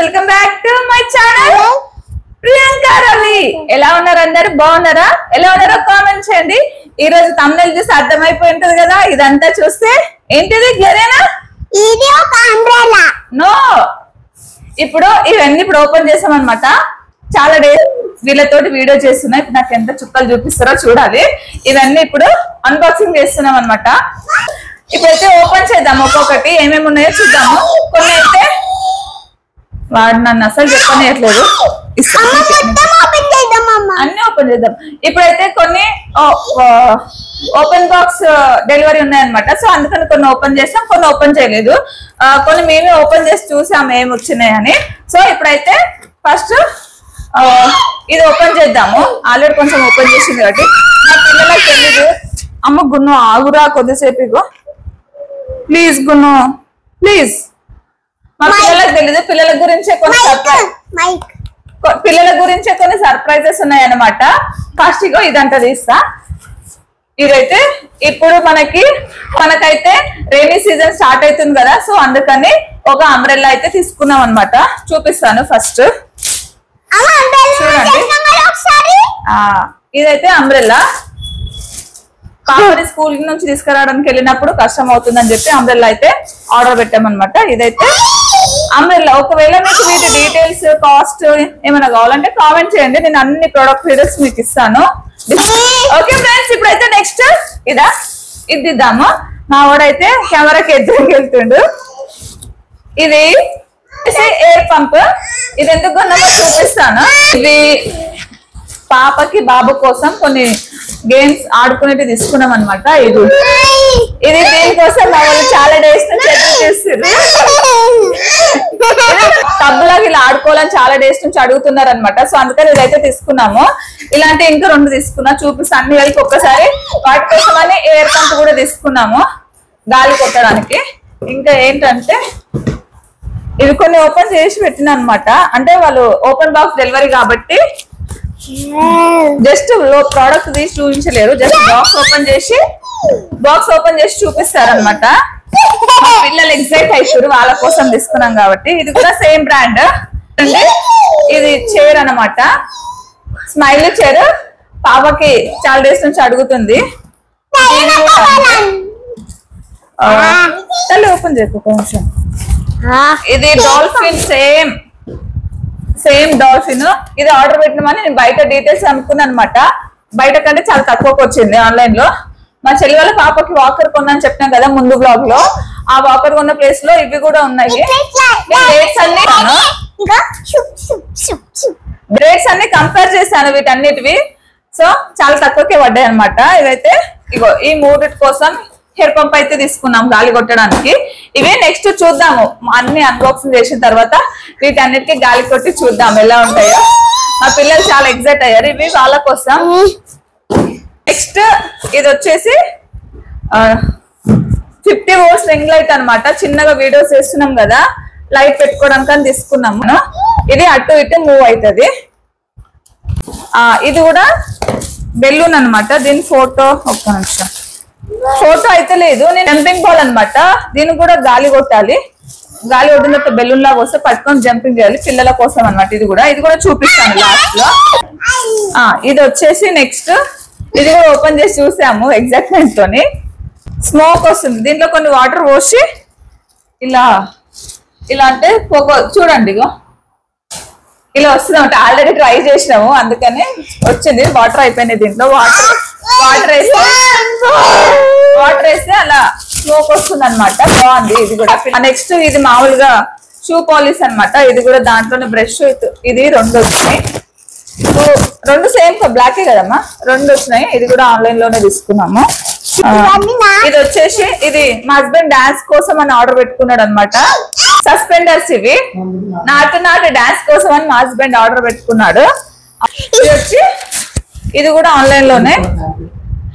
Welcome back to my channel Priyanka Ravi. ఎలా ఉన్నారు అందరు? బాగున్నారా? ఎలా ఉన్నారో కామెంట్ చేయండి. ఈ రోజు thumbnail చూసి అర్థమైపోయి ఉంటది కదా, ఇదంతా చూస్తే ఏంటిది గరేనా? ఇది ఒక అంబ్రెల్లా. నో, ఇప్పుడు ఇవన్నీ ఇప్పుడు ఓపెన్ చేసాం అన్నమాట. చాలా డేస్ వీళ్ళతోటి వీడియో చేస్తున్నా. ఇప్పుడు నాకు ఎంత చుక్కలు చూపిస్తారో చూడాలి. ఇవన్నీ ఇప్పుడు అన్బాక్సింగ్ చేస్తున్నాం అన్నమాట. ఇప్పుడైతే ఓపెన్ చేద్దాం, ఒక్కొక్కటి ఏమేమి ఉన్నాయో చూద్దాము. కొన్ని అయితే వాడు నన్ను అసలు చెప్పనేయట్లేదు, అన్ని ఓపెన్ చేద్దాం. ఇప్పుడైతే కొన్ని ఓపెన్ బాక్స్ డెలివరీ ఉన్నాయన్నమాట. సో అందుకని కొన్ని ఓపెన్ చేసాం, కొన్ని ఓపెన్ చేయలేదు. కొన్ని మేమే ఓపెన్ చేసి చూసాం ఏమి వచ్చినాయని. సో ఇప్పుడైతే ఫస్ట్ ఇది ఓపెన్ చేద్దాము. ఆల్రెడీ కొంచెం ఓపెన్ చేసింది కాబట్టి నా పిల్లలకు తెలీదు. అమ్మ గున్ను ఆగురా కొద్దిసేపు, ఇగో ప్లీజ్ గున్ను ప్లీజ్. మా పిల్లలకు తెలీదు, పిల్లల గురించే కొన్ని సర్ప్రైజెస్ ఉన్నాయన్నమాట. ఫస్ట్ ఇగో ఇదంతా తీస్తా. ఇదైతే ఇప్పుడు మనకైతే రైనీ సీజన్ స్టార్ట్ అవుతుంది కదా, సో అందుకని ఒక అంబ్రెల్లా అయితే తీసుకున్నాం అనమాట. చూపిస్తాను ఫస్ట్, చూడండి. ఇదైతే అంబ్రెల్లా. పాపని స్కూల్ నుంచి తీసుకురావడానికి వెళ్ళినప్పుడు కష్టం అవుతుందని చెప్పి అంబ్రెల్లా అయితే ఆర్డర్ పెట్టామన్నమాట. ఇదైతే అంబ్రెల్లా. ఒకవేళ మీకు వీటి డీటెయిల్స్, కాస్ట్ ఏమైనా కావాలంటే కామెంట్ చేయండి, నేను అన్ని ప్రొడక్ట్ డీటెయిల్స్ మీకు ఇస్తాను. ఓకే ఫ్రెండ్స్, ఇప్పుడైతే నెక్స్ట్ ఇది ఇద్దాము. మా వాడైతే కెమెరాకి ఎదురుకి వెళ్తుండు. ఇది ఎయిర్ పంప్. ఇది ఎందుకు కొన్నామో చూపిస్తాను. ఇది పాపకి బాబు కోసం కొన్ని గేమ్స్ ఆడుకునేవి తీసుకున్నాం అనమాట. ఇది దీనికోసం మా వాళ్ళు చాలా డేస్ నుంచి ఎదురు చేస్తారు. టబ్బులాగా ఇలా ఆడుకోవాలని చాలా డేస్ నుంచి అడుగుతున్నారు అనమాట. సో అందుకని ఇదైతే తీసుకున్నాము. ఇలాంటి ఇంకా 2 తీసుకున్నా, చూపిస్తా అన్ని కలిపి ఒక్కసారి. వాటి కోసమని ఎయిర్ పంప్ కూడా తీసుకున్నాము గాలి కొట్టడానికి. ఇంకా ఏంటంటే ఇవి కొన్ని ఓపెన్ చేసి పెట్టిన అనమాట. అంటే వాళ్ళు ఓపెన్ బాక్స్ డెలివరీ కాబట్టి జస్ట్ ప్రోడక్ట్ తీసి చూపించలేరు, జస్ట్ బాక్స్ ఓపెన్ చేసి చూపిస్తారనమాట. పిల్లలు ఎక్సైట్ అవుతారు, వాళ్ళ కోసం తీసుకున్నాం కాబట్టి. ఇది కూడా సేమ్ బ్రాండ్. అంటే ఇది చైర్ అన్నమాట, స్మైల్ చైర్. పాపకి చాలా డేస్ నుంచి అడుగుతుంది. ఓపెన్ చేయకు కొంచెం. ఇది డాల్ఫిన్, సేమ్ డాల్ఫిన్. ఇది ఆర్డర్ పెట్టినామని నేను బయట డీటెయిల్స్ అనుకున్నాను అనమాట. బయట కంటే చాలా తక్కువకి వచ్చింది ఆన్లైన్ లో. మా చెల్లి వాళ్ళ పాపకి వాకర్ కొన్నాను చెప్పినాం కదా ముందు బ్లాగ్ లో. ఆ వాకర్ కొన్న ప్లేస్ లో ఇవి కూడా ఉన్నాయి. రేట్స్ అన్ని కంపేర్ చేశాను వీటన్నిటివి. సో చాలా తక్కువకే పడ్డాయి అనమాట. ఇవైతే ఇగో ఈ 3 కోసం హెయిర్ పంప్ అయితే తీసుకున్నాం గాలి కొట్టడానికి. ఇవే నెక్స్ట్ చూద్దాము, అన్ని అన్బాక్సింగ్ చేసిన తర్వాత వీటన్నిటికీ గాలి కొట్టి చూద్దాం ఎలా ఉంటాయో. మా పిల్లలు చాలా ఎక్సైట్ అయ్యారు, ఇవి వాళ్ళ కోసం. నెక్స్ట్ ఇది వచ్చేసి 50 వోల్ట్స్ రింగ్ లైట్ అనమాట. చిన్నగా వీడియోస్ చేస్తున్నాం కదా, లైట్ పెట్టుకోవడానికి అని తీసుకున్నాం మనం. ఇది అటు ఇటు మూవ్ అవుతుంది. ఇది కూడా బెలూన్ అనమాట. దీని ఫోటో ఒక్క నిమిషం, ఫోటో అయితే లేదు. నేను జంపింగ్ బాల్ అనమాట. దీనికి కూడా గాలి కొట్టాలి. గాలి కొట్టినట్టు బెలూన్ లాగా వస్తే పట్టుకొని జంపింగ్ చేయాలి, పిల్లల కోసం అనమాట. ఇది కూడా చూపిస్తాను లాస్ట్ లో. ఇది వచ్చేసి నెక్స్ట్ ఇది కూడా ఓపెన్ చేసి చూసాము ఎగ్జైట్మెంట్ తోని. స్మోక్ వస్తుంది, దీంట్లో కొన్ని వాటర్ పోసి ఇలా అంటే చూడండి ఇగో ఇలా వస్తుంది అనమాట. ఆల్రెడీ ట్రై చేసినాము, అందుకని వచ్చింది. వాటర్ అయిపోయినాయి దీంట్లో. వాటర్ వేస్తే అలా స్మోక్ వస్తుంది అనమాట. బాగుంది ఇది కూడా. నెక్స్ట్ ఇది మామూలుగా షూ పాలిష్ అనమాట. ఇది కూడా దాంట్లోనే బ్రష్. ఇది 2 వచ్చినాయి, 2 సేమ్ బ్లాకే కదమ్మా, 2 వచ్చినాయి. ఇది కూడా ఆన్లైన్ లోనే తీసుకున్నాము. ఇది వచ్చేసి ఇది మా హస్బెండ్ డాన్స్ కోసం అని ఆర్డర్ పెట్టుకున్నాడు అనమాట. సస్పెండర్స్ ఇవి నాటు డాన్స్ కోసం అని మా హస్బెండ్ ఆర్డర్ పెట్టుకున్నాడు. ఇది వచ్చి ఇది కూడా ఆన్లైన్ లోనే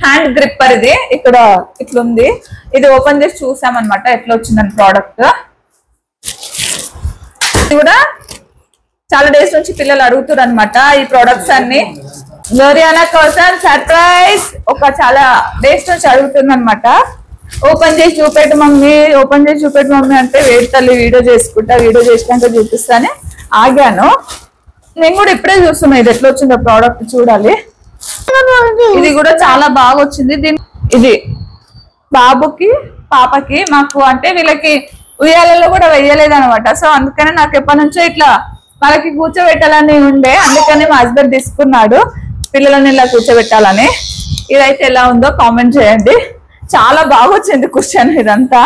హ్యాండ్ గ్రిప్పర్. ఇది ఇక్కడ ఇట్లుంది. ఇది ఓపెన్ చేసి చూసామన్నమాట ఎట్లా వచ్చిందని ప్రోడక్ట్. ఇది కూడా చాలా డేస్ నుంచి పిల్లలు అడుగుతారు అనమాట ఈ ప్రొడక్ట్స్ అన్ని. గ్లోరియానా కోసం సర్ప్రైజ్ చాలా డేస్ నుంచి అడుగుతుంది అనమాట. ఓపెన్ చేసి చూపెట్టు మమ్మీ అంటే వేడి తల్లి వీడియో చేసుకుంటా, వీడియో చేసినాక చూపిస్తానే ఆగాను. నేను కూడా ఇప్పుడే చూస్తున్నా ఇది ఎట్లా వచ్చిందో ప్రోడక్ట్ చూడాలి. ఇది కూడా చాలా బాగా వచ్చింది. ఇది బాబుకి పాపకి మాకు అంటే వీళ్ళకి ఉయ్యాలలో కూడా వెయ్యలేదు అనమాట. సో అందుకనే నాకు ఎప్పటి నుంచో ఇట్లా వాళ్ళకి కూర్చోబెట్టాలని ఉండే, అందుకని మా హస్బెండ్ తీసుకున్నాడు పిల్లలని ఇలా కూర్చోబెట్టాలని. ఇదైతే ఎలా ఉందో కామెంట్ చేయండి. చాలా బాగా వచ్చింది కుషన్. ఇదంతా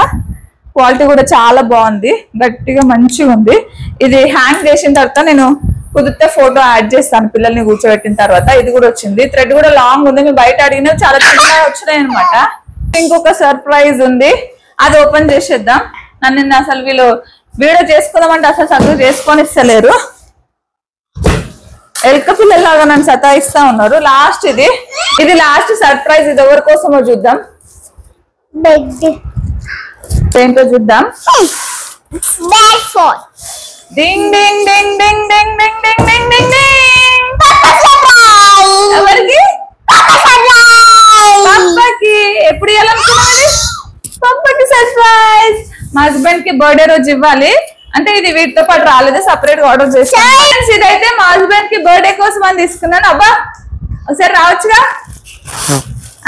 క్వాలిటీ కూడా చాలా బాగుంది, గట్టిగా మంచిగా ఉంది. ఇది హ్యాంగ్ చేసిన తర్వాత నేను కుదిరితే ఫోటో యాడ్ చేస్తాను పిల్లల్ని కూర్చోబెట్టిన తర్వాత. ఇది కూడా వచ్చింది, థ్రెడ్ కూడా లాంగ్ ఉంది. మేము బయట అడిగినవి చాలా చిన్నగా వచ్చినాయి అనమాట. ఇంకొక సర్ప్రైజ్ ఉంది, అది ఓపెన్ చేసేద్దాం. నన్ను అసలు వీళ్ళు వీడియో చేసుకుందామంటే అసలు చదువు చేసుకొని ఇస్తలేరు. ఎల్క పిల్లలాగా నన్ను సతాయిస్తా ఉన్నారు. లాస్ట్ ఇది లాస్ట్ సర్ప్రైజ్. ఇది ఎవరి కోసమో చూద్దాం, ఏంటో చూద్దాం. డింగ్ డింగ్ డింగ్ డింగ్ డింగ్ డింగ్ డింగ్ డింగ్ డింగ్ డింగ్. ఎవరికి? పప్పకి. ఎప్పుడు ఇవ్వాలనుకున్నది? పప్పకి సర్ప్రైజ్. మా హస్బెండ్ కి బర్త్డే రోజు ఇవ్వాలి. అంటే ఇది వీటితో పాటు రాలేదు, సపరేట్ గా ఆర్డర్ చేస్తాను. ఇదైతే మా హస్బెండ్ కి బర్త్డే కోసం అని తీసుకున్నాను. అబ్బా ఒకసారి రావచ్చుగా,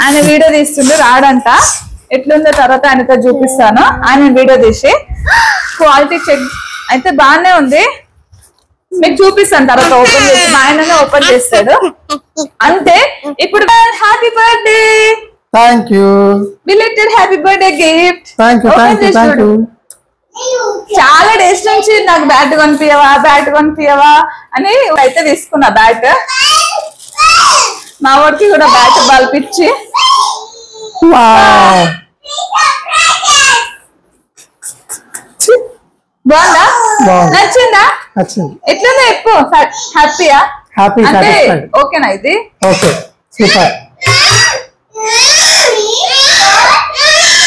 ఆయన వీడియో తీస్తుండే రాడంట. ఎట్లుందో తర్వాత ఆయనతో చూపిస్తాను. ఆయన వీడియో తీసి క్వాలిటీ చెక్ అయితే బాగానే ఉంది, మీకు చూపిస్తాను తర్వాత. ఓపెన్ చేసి మా ఆయననే ఓపెన్ చేస్తాడు అంతే. ఇప్పుడు happy birthday. Thank you. Belated happy birthday gift. చాలా డేస్ నుంచి నాకు బ్యాట్ కొనిపియవా అని అయితే తీసుకున్నా బ్యాట్. మా వాడికి కూడా బ్యాట్ బాల్ పిచ్చి. బాగుందా? నచ్చిందా? ఎట్లుందా? ఎక్కువ హ్యాపీయా? అంటే ఓకేనా? ఇది ఓకే, సూపర్.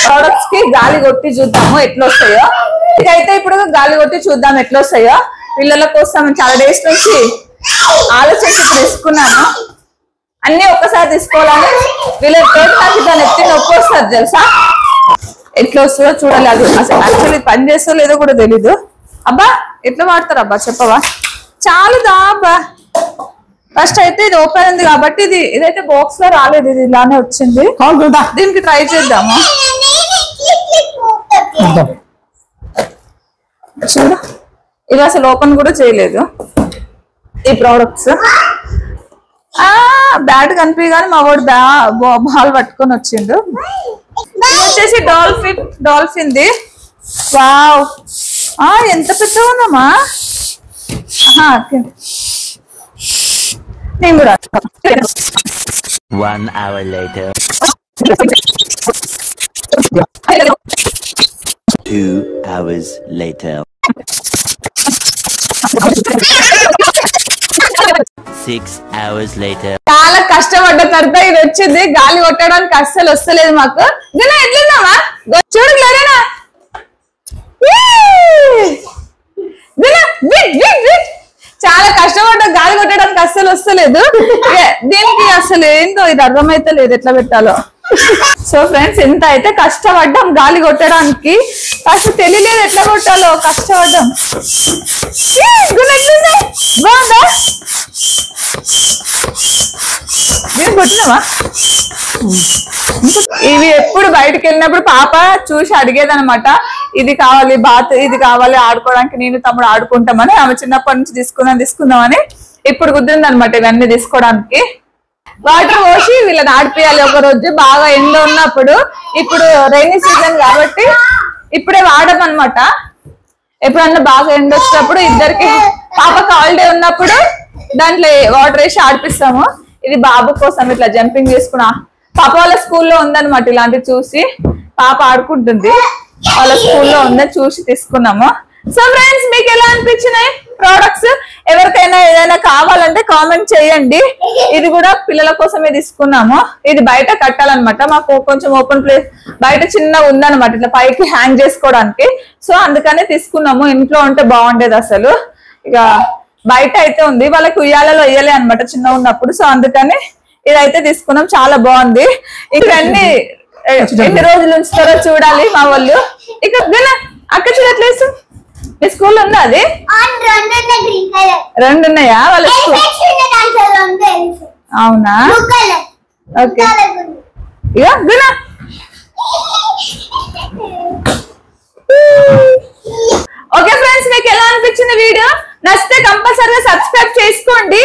ప్రొడక్ట్స్ కి గాలి కొట్టి చూద్దాము ఎట్లా వస్తాయో. ఇదైతే ఇప్పుడు గాలి కొట్టి చూద్దాం ఎట్లా వస్తాయో. పిల్లల కోసం చాలా డేస్ నుంచి ఆలోచించి తీసుకున్నాను. అన్ని ఒక్కసారి తీసుకోవాలని వీళ్ళతో నాకు దాన్ని ఎత్తి నొప్పి వస్తుంది తెలుసా. ఎట్లా వస్తుందో చూడాలి. అది అసలు యాక్చువల్లీ పని చేస్తో లేదో కూడా తెలీదు. అబ్బా ఎట్లా వాడతారు అబ్బా చెప్పవా? చాలుదా అబ్బా. ఫస్ట్ అయితే ఇది ఓపెన్ ఉంది కాబట్టి ఇదైతే బాక్స్ లో రాలేదు, ఇది ఇలానే వచ్చింది. దీనికి ట్రై చేద్దాము. చూడు, ఇది అసలు ఓపెన్ కూడా చేయలేదు ఈ ప్రోడక్ట్స్. బ్యాట్ కనిపించగానే మా వాడు బాల్ పట్టుకొని వచ్చిండు. ఇది వచ్చేసి డాల్ఫిన్ ది. వావ్, ఎంత పెద్దగా ఉన్నామా. నేను కూడా 1 hour later. 2 hours later. 6 hours later. చాలా కష్టపడ్డ తర్వాత ఇది వచ్చింది. గాలి కొట్టడానికి అస్సలు వస్తలేదు మాకు. ఎట్లున్నావా? చూడు లేరేనా, చాలా కష్టపడ్డ గాలి కొట్టడానికి అస్సలు వస్తలేదు. దీనికి అసలు ఏంటో ఇది అర్థమైతే లేదు ఎట్లా పెట్టాలో. సో ఫ్రెండ్స్, ఎంత అయితే కష్టపడ్డాం గాలి కొట్టడానికి, ఫస్ట్ తెలియలేదు ఎట్లా కొట్టాలో. కష్టపడ్డాం. బాగుందా? నేను కొట్టినావా? ఇవి ఎప్పుడు బయటకు వెళ్ళినప్పుడు పాప చూసి అడిగేదనమాట, ఇది కావాలి బాత్, ఇది కావాలి ఆడుకోవడానికి. నేను తమ్ముడు ఆడుకుంటామని ఆమె చిన్నప్పటి నుంచి తీసుకుందామని ఇప్పుడు కుదిరింది అనమాట ఇవన్నీ తీసుకోవడానికి. వాటర్ పోసి వీళ్ళని ఆడిపియాలి ఒక రోజు బాగా ఎండ ఉన్నప్పుడు. ఇప్పుడు రైనీ సీజన్ కాబట్టి ఇప్పుడే వాడమన్నమాట. ఎప్పుడన్నా బాగా ఎండ వచ్చినప్పుడు ఇద్దరికి పాపకి హాలిడే ఉన్నప్పుడు దాంట్లో వాటర్ వేసి ఆడిపిస్తాము. ఇది బాబు కోసం ఇట్లా జంపింగ్ చేసుకున్నా. పాప వాళ్ళ స్కూల్లో ఉందన్నమాట ఇలాంటివి చూసి పాప ఆడుకుంటుంది. వాళ్ళ స్కూల్లో ఉందని చూసి తీసుకున్నాము. సో ఫ్రెండ్స్, మీకు ఎలా అనిపించినాయి ప్రోడక్ట్స్? ఎవరికైనా ఏదైనా కావాలంటే కామెంట్ చేయండి. ఇది కూడా పిల్లల కోసమే తీసుకున్నాము. ఇది బయట కట్టాలన్నమాట. మాకు కొంచెం ఓపెన్ ప్లేస్ బయట చిన్నగా ఉందన్నమాట, ఇట్లా పైకి హ్యాంగ్ చేసుకోవడానికి. సో అందుకనే తీసుకున్నాము. ఇంట్లో ఉంటే బాగుండేది అసలు. ఇక బయట అయితే ఉంది, వాళ్ళకి ఉయ్యాలలో వేయలే అనమాట చిన్న ఉన్నప్పుడు. సో అందుకని ఇదైతే తీసుకున్నాం. చాలా బాగుంది. ఇవన్నీ ఎన్ని రోజులు ఉంచుతారో చూడాలి మా వాళ్ళు. ఇక అక్క చూడట్లేదు. మీ స్కూల్ ఉందా అది? రెండు ఉన్నాయా వాళ్ళ స్కూల్? అవునా? ఓకే ఇక గుణ ఓకే ఫ్రెండ్స్, మీకు ఎలా అనిపించింది వీడియో? నచ్చితే కంపల్సరీగా సబ్స్క్రైబ్ చేసుకోండి.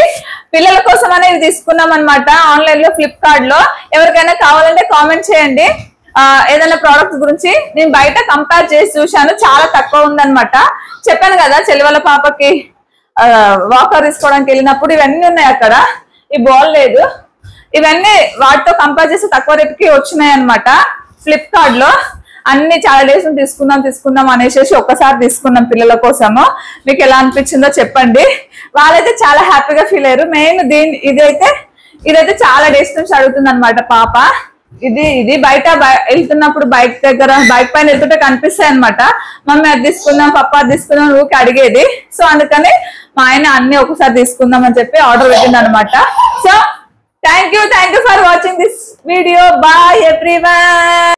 పిల్లల కోసం అనేది తీసుకున్నాం అనమాట ఆన్లైన్ లో, ఫ్లిప్కార్ట్ లో. ఎవరికైనా కావాలంటే కామెంట్ చేయండి. ఏదైనా ప్రోడక్ట్స్ గురించి నేను బయట కంపేర్ చేసి చూశాను, చాలా తక్కువ ఉందన్నమాట. చెప్పాను కదా చెల్లి వాళ్ళ పాపకి వాకర్ తీసుకోవడానికి వెళ్ళినప్పుడు ఇవన్నీ ఉన్నాయి అక్కడ, ఈ బాల్ లేదు. ఇవన్నీ వాటితో కంపేర్ చేసి తక్కువ రేటుకి వచ్చినాయి అనమాట ఫ్లిప్కార్ట్ లో. అన్ని చాలా డేస్ తీసుకుందాం అనేసి ఒక్కసారి తీసుకున్నాం పిల్లల కోసము. మీకు ఎలా అనిపించిందో చెప్పండి. వాళ్ళైతే చాలా హ్యాపీగా ఫీల్ అయ్యారు. మెయిన్ ఇదైతే చాలా డేస్ నుంచి అడుగుతుంది అనమాట పాప. ఇది బయట వెళ్తున్నప్పుడు బైక్ పైన వెళ్తుంటే కనిపిస్తాయి అనమాట. మమ్మీ అది తీసుకుందాం, పప్ప అది తీసుకుందాం ఊరికి అడిగేది. సో అందుకని మా ఆయన అన్ని ఒకసారి తీసుకుందాం అని చెప్పి ఆర్డర్ పెట్టింది అనమాట. So thank you for watching this video. Bye everyone.